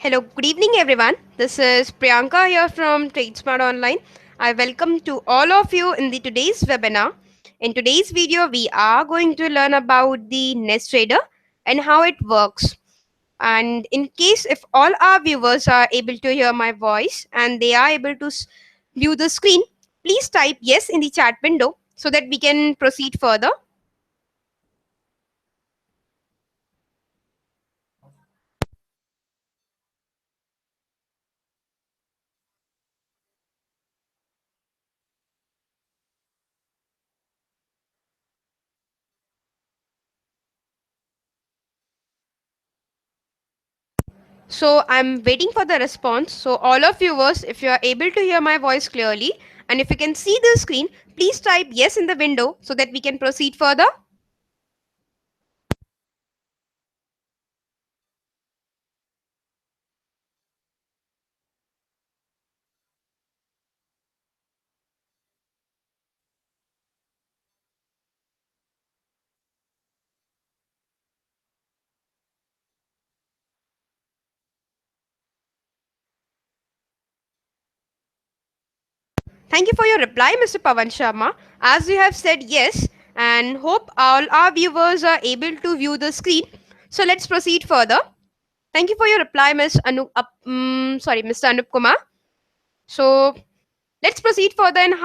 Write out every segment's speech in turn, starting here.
Hello, good evening, everyone. This is Priyanka here from TradeSmart Online. I welcome to all of you in the today's webinar. In today's video, we are going to learn about the Nest Trader and how it works. And in case if all our viewers are able to hear my voice and they are able to view the screen, please type yes in the chat window so that we can proceed further. So I'm waiting for the response. So all of viewers, if you are able to hear my voice clearly and if you can see the screen, please type yes in the window so that we can proceed further. Thank you for your reply, Mr. Pavan Sharma. As you have said yes, and hope all our viewers are able to view the screen. So let's proceed further. Thank you for your reply, Mr. Anup Kumar. So let's proceed further and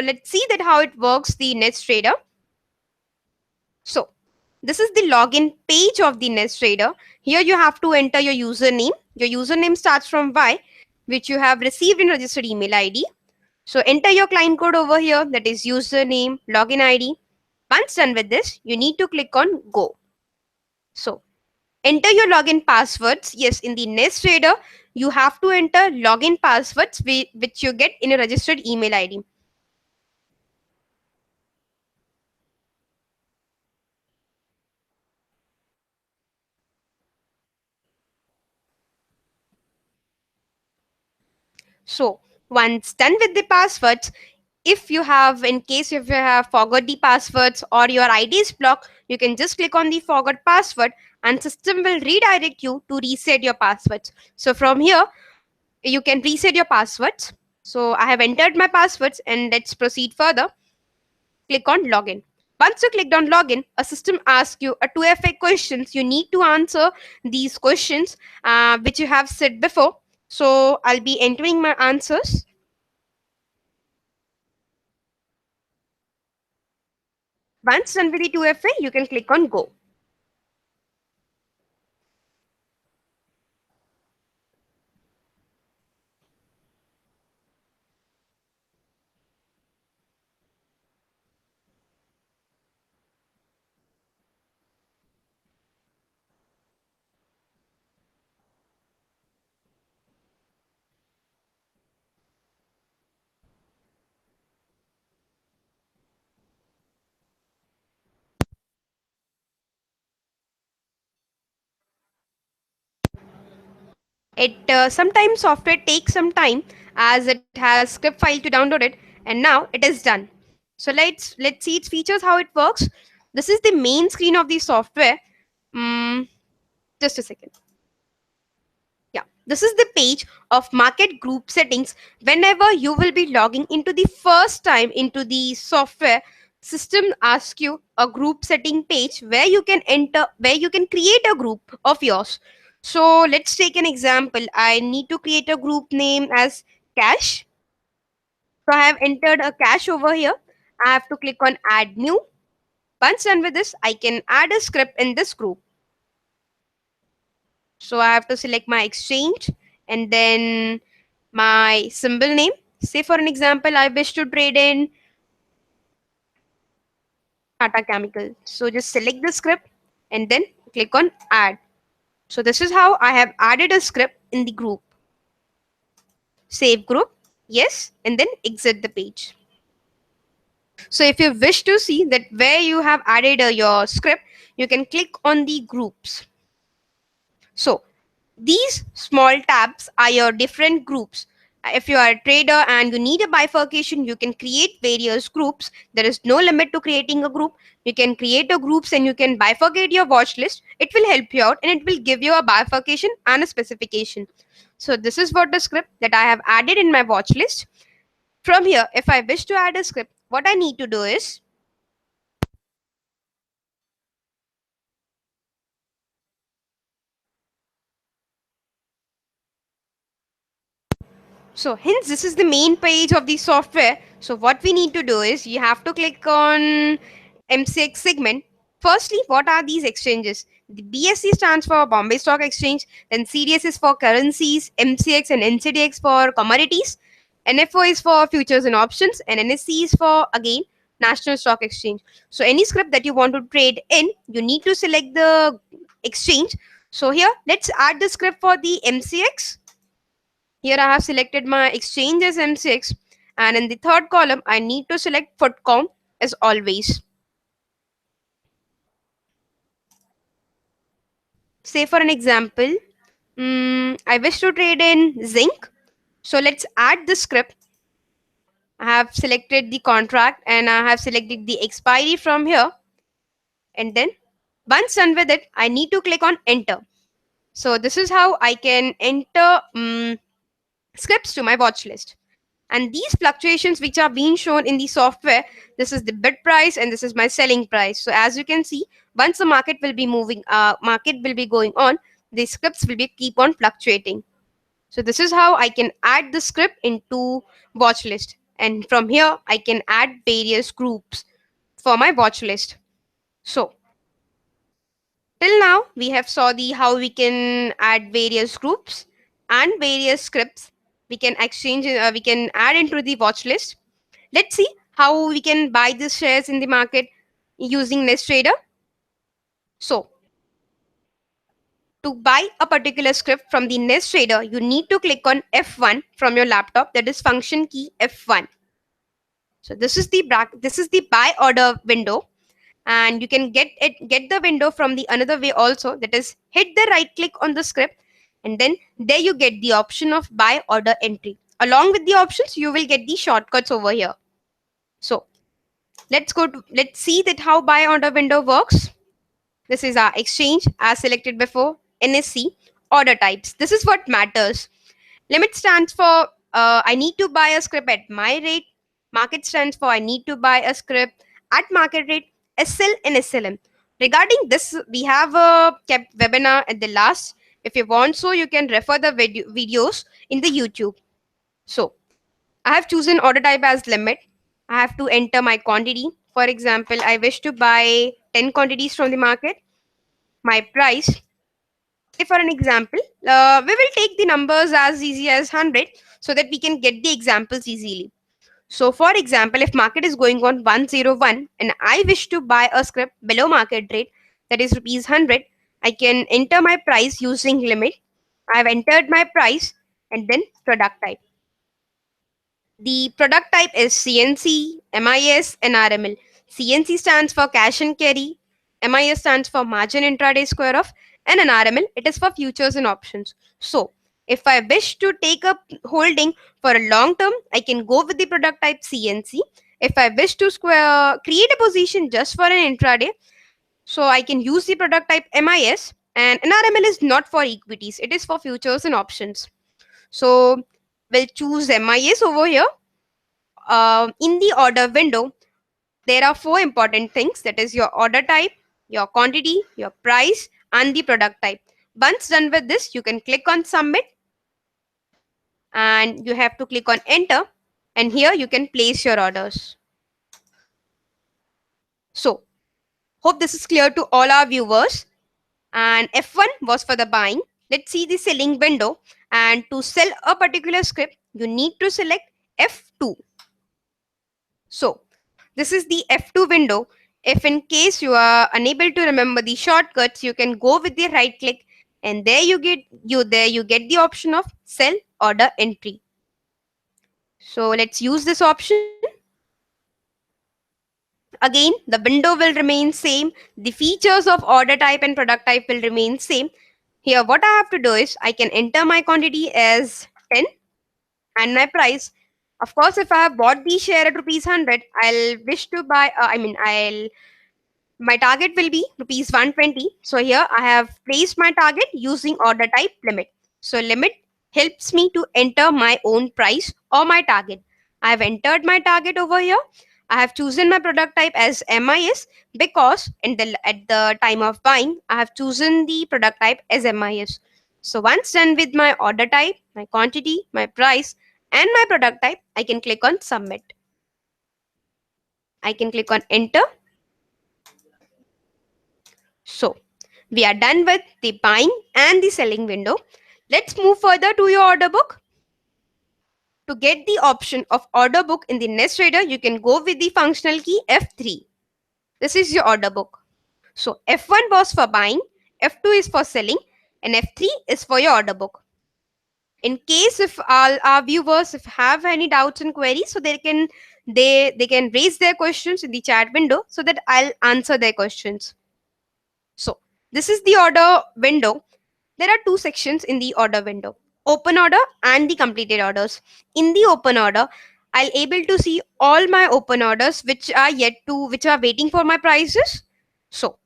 let's see that how it works the Nest Trader. So this is the login page of the Nest Trader. Here you have to enter your username. Your username starts from Y, which you have received in registered email ID. So enter your client code over here, that is username, login ID. Once done with this, you need to click on go. So enter your login passwords. Yes, in the Nest Trader, you have to enter login passwords which you get in a registered email ID. So once done with the passwords, if you have, in case if you have forgot the passwords or your ID is blocked, you can just click on the forgot password and system will redirect you to reset your passwords. So from here, you can reset your passwords. So I have entered my passwords and let's proceed further. Click on login. Once you clicked on login, a system asks you a 2FA questions. You need to answer these questions which you have said before. So I'll be entering my answers. Once done with the 2FA, you can click on go. It sometimes software takes some time as it has script file to download it, and now it is done. So let's see its features, how it works. This is the main screen of the software. Mm, just a second. Yeah, this is the page of market group settings. Whenever you will be logging into the first time into the software, system asks you a group setting page where you can enter, where you can create a group of yours. So let's take an example. I need to create a group name as cash. So I have entered a cash over here. I have to click on add new. Once done with this, I can add a script in this group. So I have to select my exchange and then my symbol name. Say for an example, I wish to trade in Tata Chemical. So just select the script and then click on add. So this is how I have added a script in the group. Save group, yes, and then exit the page. So if you wish to see that where you have added your script, you can click on the groups. So these small tabs are your different groups. If you are a trader and you need a bifurcation, you can create various groups. There is no limit to creating a group. You can create a groups and you can bifurcate your watch list. It will help you out and it will give you a bifurcation and a specification. So this is what the script that I have added in my watch list. From here, if I wish to add a script, what I need to do is, so hence this is the main page of the software. So what we need to do is you have to click on MCX segment. Firstly, what are these exchanges? The BSE stands for Bombay Stock Exchange, then CDS is for currencies, MCX and NCDX for commodities, NFO is for futures and options, and NSE is for again National Stock Exchange. So any script that you want to trade in, you need to select the exchange. So here, let's add the script for the MCX. Here I have selected my exchange as M6, and in the third column I need to select foot count as always. Say for an example, I wish to trade in zinc. So let's add the script. I have selected the contract and I have selected the expiry from here. And then once done with it, I need to click on enter. So this is how I can enter scripts to my watch list. And these fluctuations which are being shown in the software, this is the bid price and this is my selling price. So as you can see, once the market will be moving, market will be going on, the scripts will be keep on fluctuating. So this is how I can add the script into watch list, and from here I can add various groups for my watch list. So till now we have saw the how we can add various groups and various scripts we can exchange, we can add into the watch list. Let's see how we can buy these shares in the market using Nest Trader. So, to buy a particular script from the Nest Trader, you need to click on F1 from your laptop. That is function key F1. So this is the buy order window, and you can get the window from the another way also. That is, hit the right click on the script, and then there you get the option of buy order entry. Along with the options, you will get the shortcuts over here. So let's see that how buy order window works. This is our exchange as selected before, NSC, order types. This is what matters. Limit stands for I need to buy a script at my rate. Market stands for I need to buy a script at market rate. SL and SLM. Regarding this, we have a kept webinar at the last. If you want, so you can refer the videos in the YouTube. So I have chosen order type as limit. I have to enter my quantity. For example, I wish to buy 10 quantities from the market. My price, say for an example, we will take the numbers as easy as 100 so that we can get the examples easily. So for example, if market is going on 101 and I wish to buy a script below market rate, that is rupees 100, I can enter my price using limit. I have entered my price and then product type. The product type is CNC, MIS, and RML. CNC stands for cash and carry, MIS stands for margin intraday square off, and an RML, it is for futures and options. So, if I wish to take a holding for a long term, I can go with the product type CNC. If I wish to create a position just for an intraday, so I can use the product type MIS, and NRML is not for equities, it is for futures and options. So, we'll choose MIS over here. In the order window, there are four important things, that is your order type, your quantity, your price, and the product type. Once done with this, you can click on submit and you have to click on enter, and here you can place your orders. So, hope this is clear to all our viewers. And F1 was for the buying. Let's see the selling window. And to sell a particular script, you need to select F2. So, this is the F2 window. If in case you are unable to remember the shortcuts, you can go with the right click and there you get the option of sell order entry. So let's use this option. Again, the window will remain same. The features of order type and product type will remain same. Here what I have to do is I can enter my quantity as 10 and my price. Of course, if I have bought the share at rupees 100, I'll wish to buy, I'll my target will be rupees 120. So here I have placed my target using order type limit. So limit helps me to enter my own price or my target. I have entered my target over here. I have chosen my product type as MIS because at the time of buying, I have chosen the product type as MIS. So once done with my order type, my quantity, my price, and my product type, I can click on submit. I can click on enter. So we are done with the buying and the selling window. Let's move further to your order book. To get the option of order book in the Nest Reader, you can go with the functional key F3. This is your order book. So F1 was for buying, F2 is for selling, and F3 is for your order book. In case if all our viewers if have any doubts and queries, so they can raise their questions in the chat window so that I'll answer their questions. So this is the order window. There are two sections in the order window, open order and the completed orders. In the open order, I'll able to see all my open orders which are waiting for my prices. So,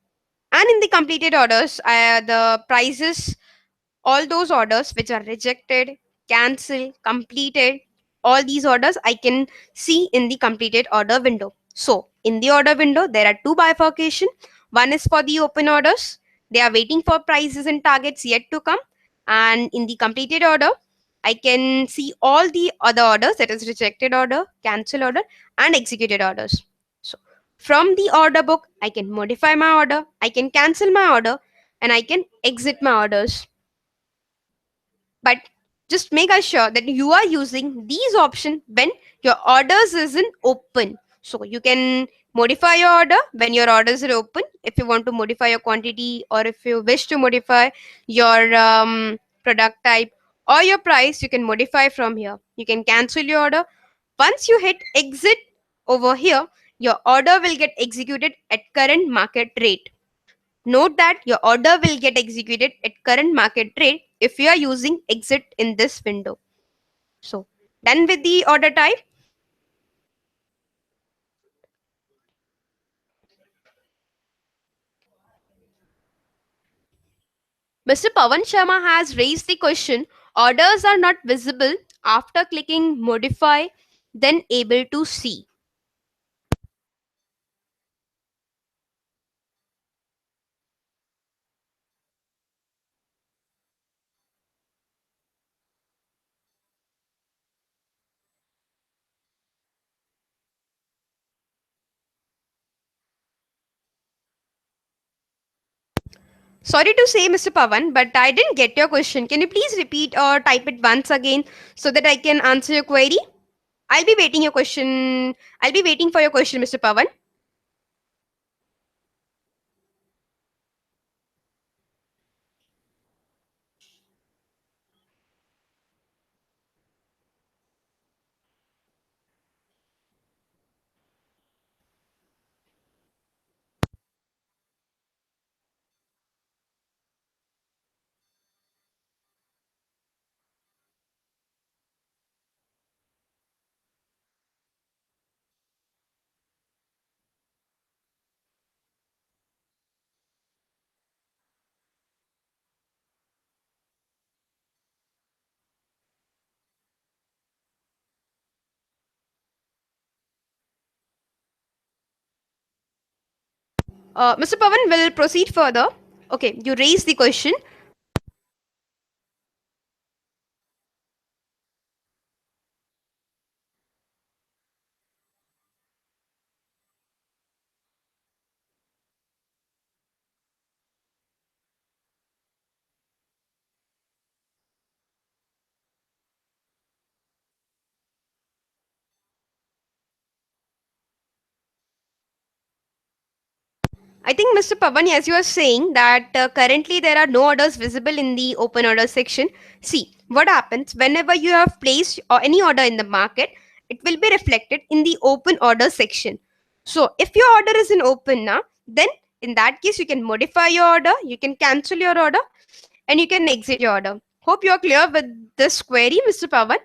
and in the completed orders, the prices, all those orders which are rejected, cancelled, completed, all these orders I can see in the completed order window. So in the order window, there are two bifurcation. One is for the open orders. They are waiting for prices and targets yet to come. And in the completed order, I can see all the other orders, that is rejected order, cancel order, and executed orders. So from the order book, I can modify my order, I can cancel my order, and I can exit my orders. But just make sure that you are using these options when your orders isn't open. So you can modify your order when your orders are open. If you want to modify your quantity, or if you wish to modify your product type or your price, you can modify from here. You can cancel your order. Once you hit exit over here, your order will get executed at current market rate. Note that your order will get executed at current market rate if you are using exit in this window. So, done with the order type. Mr. Pavan Sharma has raised the question, orders are not visible after clicking modify, then able to see. Sorry to say, Mr. Pavan, but I didn't get your question. Can you please repeat or type it once again so that I can answer your query? I'll be waiting your question. I'll be waiting for your question, Mr. Pavan. Mr. Pavan will proceed further. Okay, you raised the question. I think, Mr. Pavan, as you are saying that currently there are no orders visible in the open order section. See, what happens whenever you have placed or any order in the market, it will be reflected in the open order section. So, if your order is in open now, then in that case, you can modify your order, you can cancel your order, and you can exit your order. Hope you are clear with this query, Mr. Pavan.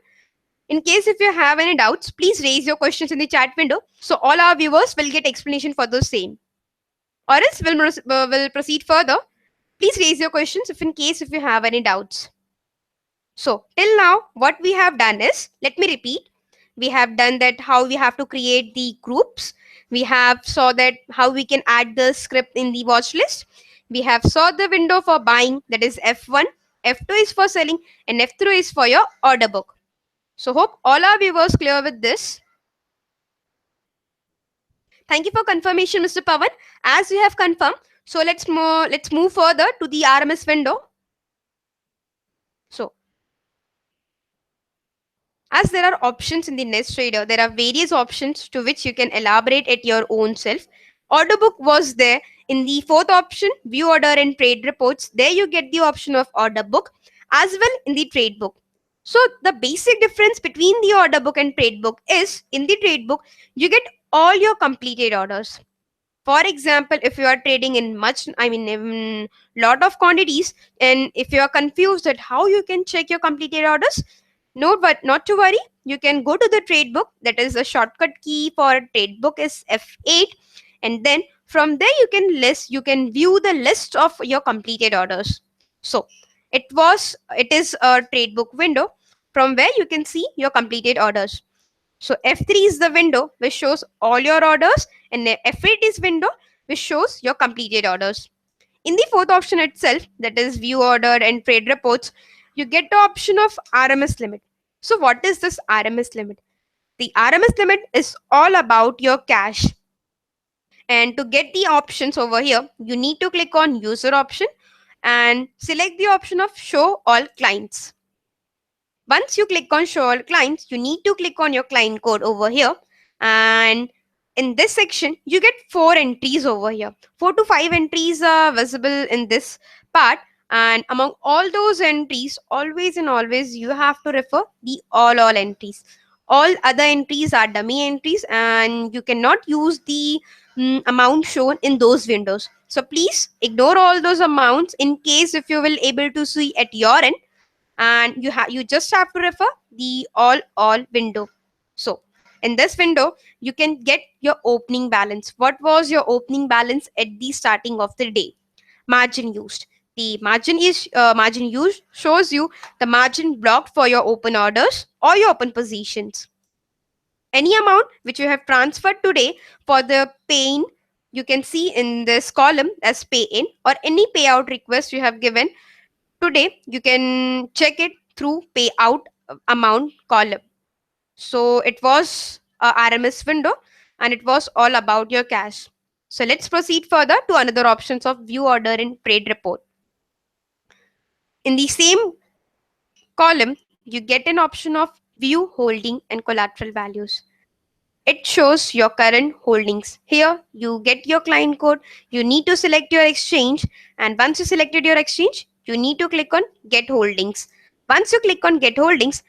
In case if you have any doubts, please raise your questions in the chat window. So all our viewers will get explanation for the same. Or else we'll proceed further. Please raise your questions if in case if you have any doubts. So till now, what we have done is, let me repeat. We have done that how we have to create the groups. We have saw that how we can add the script in the watch list. We have saw the window for buying, that is F1. F2 is for selling and F3 is for your order book. So hope all our viewers clear with this. Thank you for confirmation, Mr. Pavan. As you have confirmed, so let's move further to the RMS window. So as there are options in the Nest Trader, there are various options to which you can elaborate at your own self. Order book was there in the fourth option, view order and trade reports. There you get the option of order book as well in the trade book. So the basic difference between the order book and trade book is in the trade book, you get all your completed orders. For example, if you are trading in in lot of quantities, and if you are confused at how you can check your completed orders, no, but not to worry. You can go to the trade book. That is a shortcut key for trade book is F8, and then from there you can view the list of your completed orders. So it is a trade book window from where you can see your completed orders. So F3 is the window which shows all your orders, and the F8 is window which shows your completed orders. In the fourth option itself, that is view order and trade reports, you get the option of RMS limit. So what is this RMS limit? The RMS limit is all about your cash. And to get the options over here, you need to click on user option and select the option of show all clients. Once you click on show all clients, you need to click on your client code over here. And in this section, you get 4 entries over here. 4 to 5 entries are visible in this part. And among all those entries, always and always, you have to refer the all entries. All other entries are dummy entries, and you cannot use the amount shown in those windows. So please ignore all those amounts in case if you will able to see at your end, and you just have to refer the all window. So in this window you can get your opening balance. What was your opening balance at the starting of the day? Margin used. The margin used shows you the margin blocked for your open orders or your open positions. Any amount which you have transferred today for the pay in, you can see in this column as pay in, or any payout request you have given today, you can check it through payout amount column. So it was a RMS window and it was all about your cash. So let's proceed further to another options of view order and trade report. In the same column, you get an option of view holding and collateral values. It shows your current holdings. Here you get your client code. You need to select your exchange, and once you selected your exchange, you need to click on get holdings. Once you click on get holdings,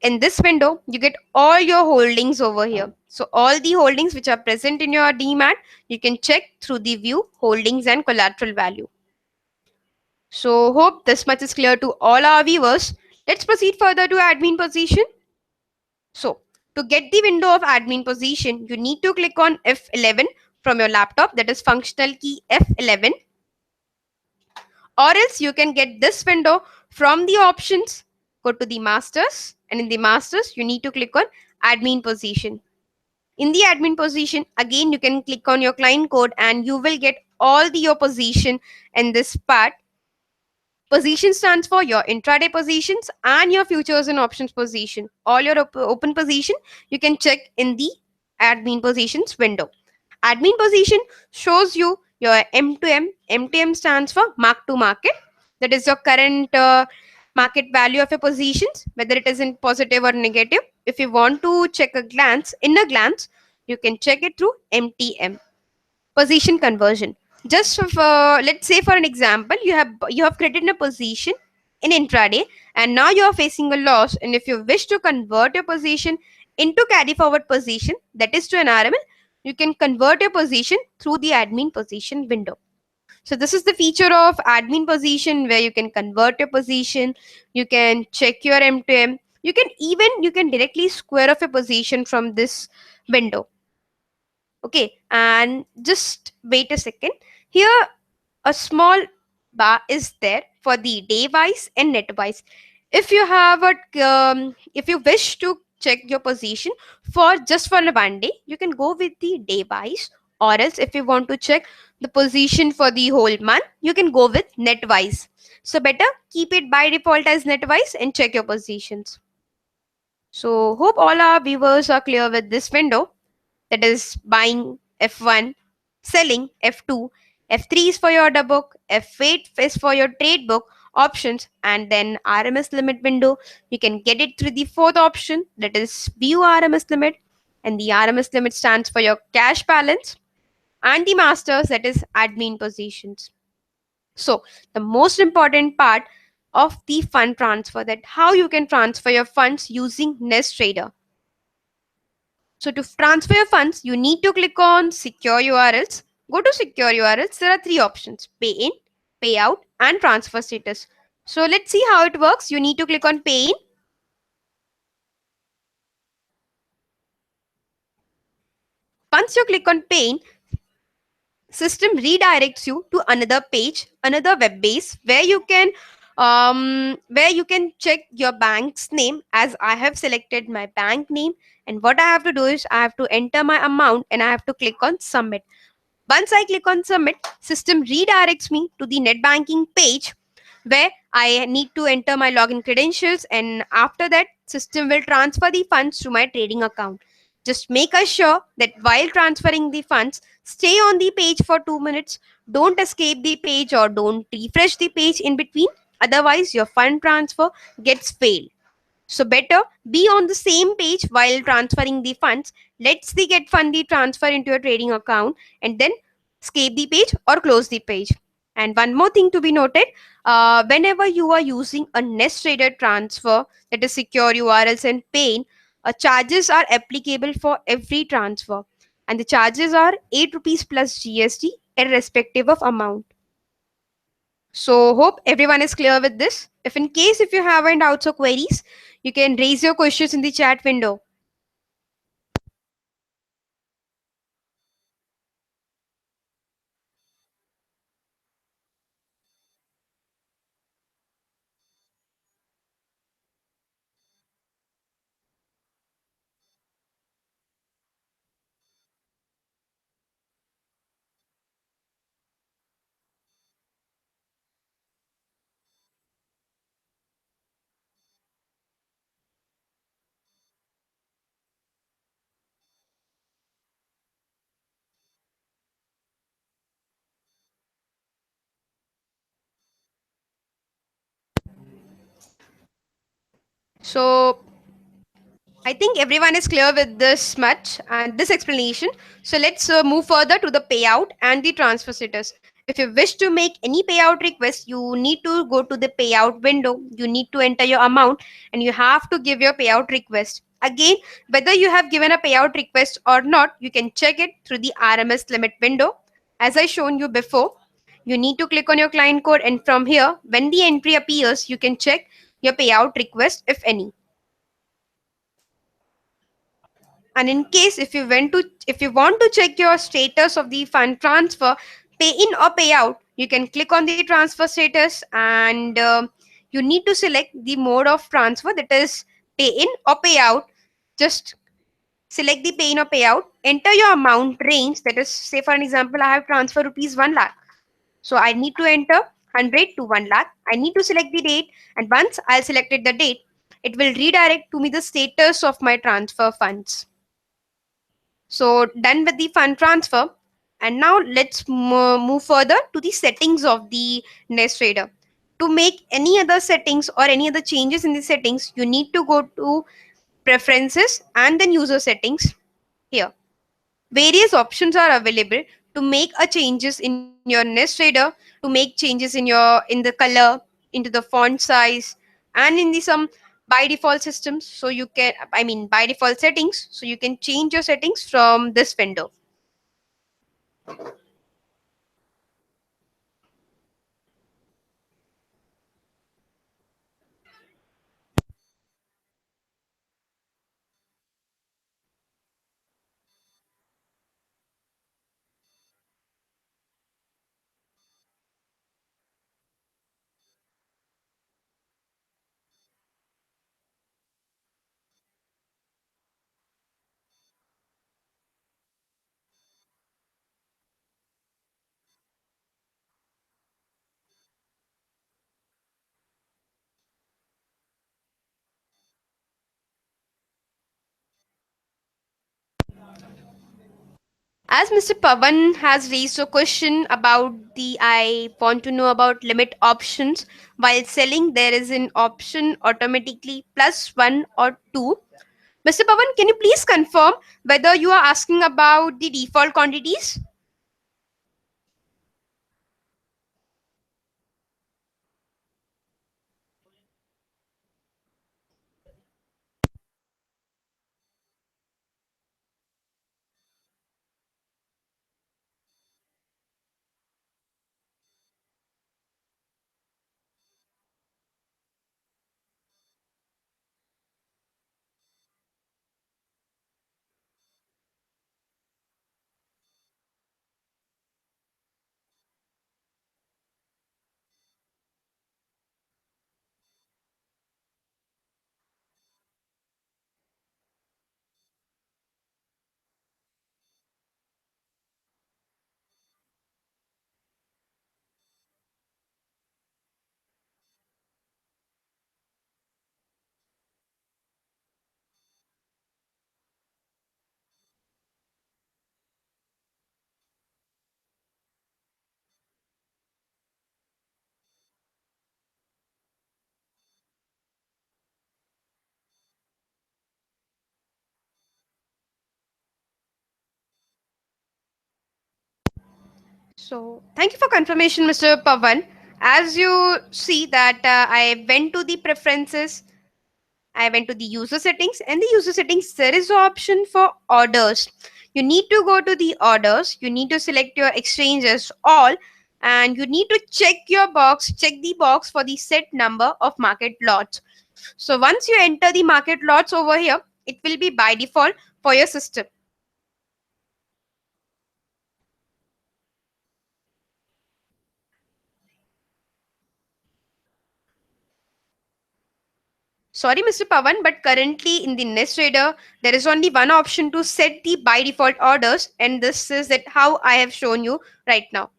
in this window you get all your holdings over here. So all the holdings which are present in your demat, you can check through the view holdings and collateral value. So hope this much is clear to all our viewers. Let's proceed further to admin position. So to get the window of admin position, you need to click on F11 from your laptop, that is functional key F11, or else you can get this window from the options. Go to the masters, and in the masters you need to click on admin position. In the admin position, again you can click on your client code and you will get all your position in this part. Position stands for your intraday positions and your futures and options position. All your open position you can check in the admin positions window. Admin position shows you your M2M. M2M stands for mark to market. That is your current market value of your positions, whether it is in positive or negative. If you want to check in a glance, you can check it through MTM. Position conversion. Just let's say for an example, you have created a position in intraday and now you are facing a loss, and if you wish to convert your position into carry forward position, that is to an RML, you can convert your position through the admin position window. So this is the feature of admin position where you can convert your position, you can check your M2M. You can directly square off a position from this window. Okay, and just wait a second. Here a small bar is there for the day wise and net wise. If you wish to check your position for just for one day, you can go with the day wise, or else if you want to check the position for the whole month, you can go with net wise. So better keep it by default as net wise and check your positions. So hope all our viewers are clear with this window, that is buying F1, selling F2, F3 is for your order book, F8 is for your trade book options, and then RMS limit window. You can get it through the fourth option, that is view RMS limit, and the RMS limit stands for your cash balance, and the masters, that is admin positions. So the most important part of the fund transfer, that how you can transfer your funds using Nest Trader. So to transfer your funds, you need to click on secure URLs. Go to secure URLs. There are three options: pay in, pay out, and transfer status. So let's see how it works. You need to click on pay in. Once you click on pay in, system redirects you to another page, another web base where you can check your bank's name. As I have selected my bank name, and what I have to do is I have to enter my amount and I have to click on submit. Once I click on submit, system redirects me to the net banking page where I need to enter my login credentials, and after that system will transfer the funds to my trading account. Just make sure that while transferring the funds, stay on the page for 2 minutes. Don't escape the page or don't refresh the page in between. Otherwise, your fund transfer gets failed. So better be on the same page while transferring the funds. Let's the get fundy transfer into your trading account, and then escape the page or close the page. And one more thing to be noted, whenever you are using a Nest Trader transfer, that is secure URLs and paying, charges are applicable for every transfer. And the charges are 8 rupees plus GST irrespective of amount. So hope everyone is clear with this. If you have any doubts or queries, you can raise your questions in the chat window. So I think everyone is clear with this much and this explanation. So let's move further to the payout and the transfer status. If you wish to make any payout request, you need to go to the payout window. You need to enter your amount and you have to give your payout request. Again, whether you have given a payout request or not, you can check it through the RMS limit window. As I shown you before, you need to click on your client code, and from here, when the entry appears, you can check your payout request if any. And in case if you want to check your status of the fund transfer, pay in or pay out, you can click on the transfer status, and you need to select the mode of transfer, that is pay in or pay out. Just select the pay in or pay out, enter your amount range, that is, say for an example, I have transfer rupees 1 lakh, so I need to enter 100 to 1 lakh. I need to select the date, and once I'll selected the date, it will redirect to me the status of my transfer funds. So done with the fund transfer. And now let's move further to the settings of the Nest Trader. To make any other settings or any other changes in the settings, you need to go to preferences and then user settings. Here, various options are available to make a changes in your Nest Trader, to make changes in the color, into the font size, and in the some by default systems. So you can, I mean, by default settings, so you can change your settings from this window. As Mr. Pavan has raised a question about the I want to know about limit options. While selling, there is an option automatically plus one or two. Mr. Pavan, can you please confirm whether you are asking about the default quantities? So, thank you for confirmation, Mr. Pavan. As you see that I went to the preferences, I went to the user settings, and the user settings there is an option for orders. You need to go to the orders. You need to select your exchanges all, and you need to check the box for the set number of market lots. So once you enter the market lots over here, it will be by default for your system. Sorry, Mr. Pavan, but currently in the Nest Trader, there is only one option to set the by default orders, and this is that how I have shown you right now.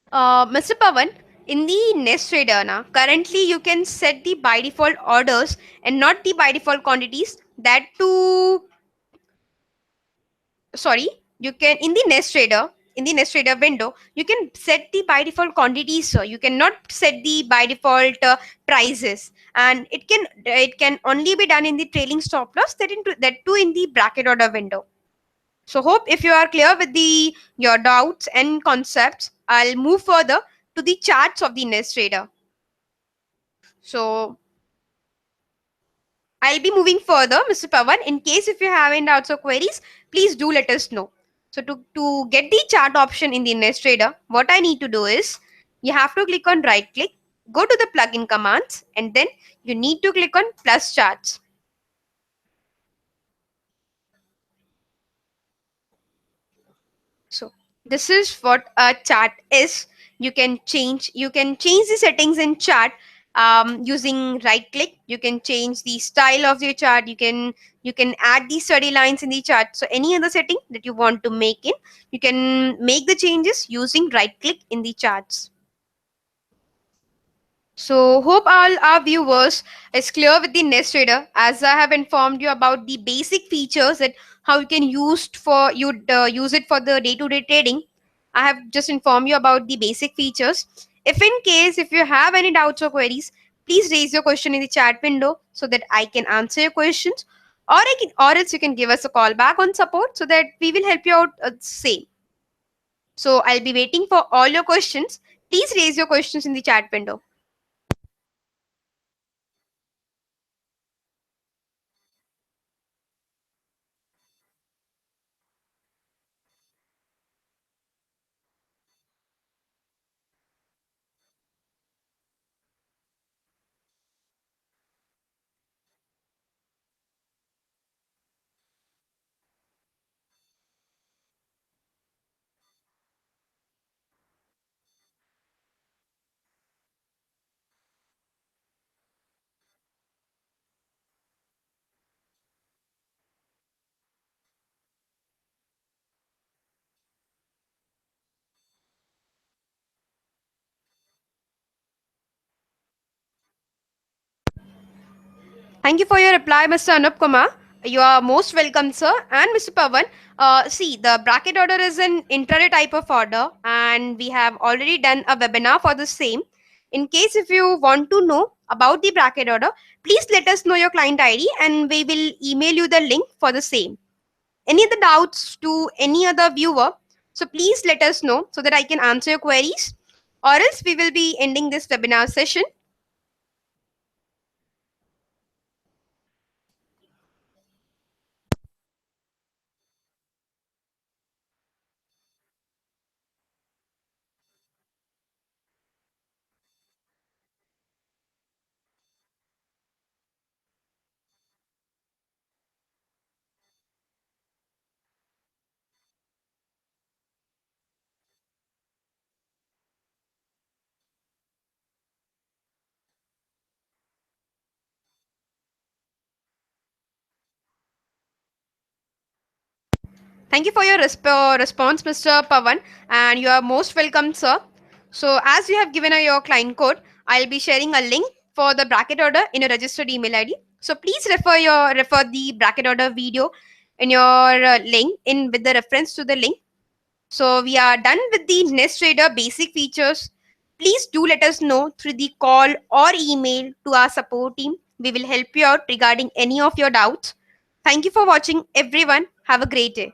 Mr. Pavan, in the Nest Trader, na, currently you can set the by default orders and not the by default quantities. That too, sorry, you can in the Nest Trader window, you can set the by default quantities. So you cannot set the by default prices, and it can only be done in the trailing stop loss. That too in the bracket order window. So hope if you are clear with the your doubts and concepts, I'll move further to the charts of the Nest Trader. So I'll be moving further, Mr. Pavan. In case if you have any doubts or queries, please do let us know. So to get the chart option in the Nest Trader, what I need to do is you have to click on right click, go to the plugin commands, and then you need to click on plus charts. So this is what a chart is. You can change the settings in chart using right click. You can change the style of your chart. You can add the study lines in the chart. So any other setting that you want to make in, you can make the changes using right click in the charts. So hope all our viewers is clear with the Nest Trader, as I have informed you about the basic features that how you can use it for the day-to-day trading. I have just informed you about the basic features. If in case if you have any doubts or queries, please raise your question in the chat window so that I can answer your questions, or else you can give us a call back on support so that we will help you out same. So I'll be waiting for all your questions. Please raise your questions in the chat window. Thank you for your reply, Mr. Anup Kumar. You are most welcome, sir. And Mr. Pavan, see, the bracket order is an intraday type of order, and we have already done a webinar for the same. In case if you want to know about the bracket order, please let us know your client ID, and we will email you the link for the same. Any other doubts to any other viewer, so please let us know so that I can answer your queries, or else we will be ending this webinar session. Thank you for your response, Mr. Pavan, and you are most welcome, sir. So, as you have given your client code, I'll be sharing a link for the bracket order in your registered email ID. So, please refer the bracket order video in your link in with the reference to the link. So, we are done with the Nest Trader basic features. Please do let us know through the call or email to our support team. We will help you out regarding any of your doubts. Thank you for watching, everyone. Have a great day.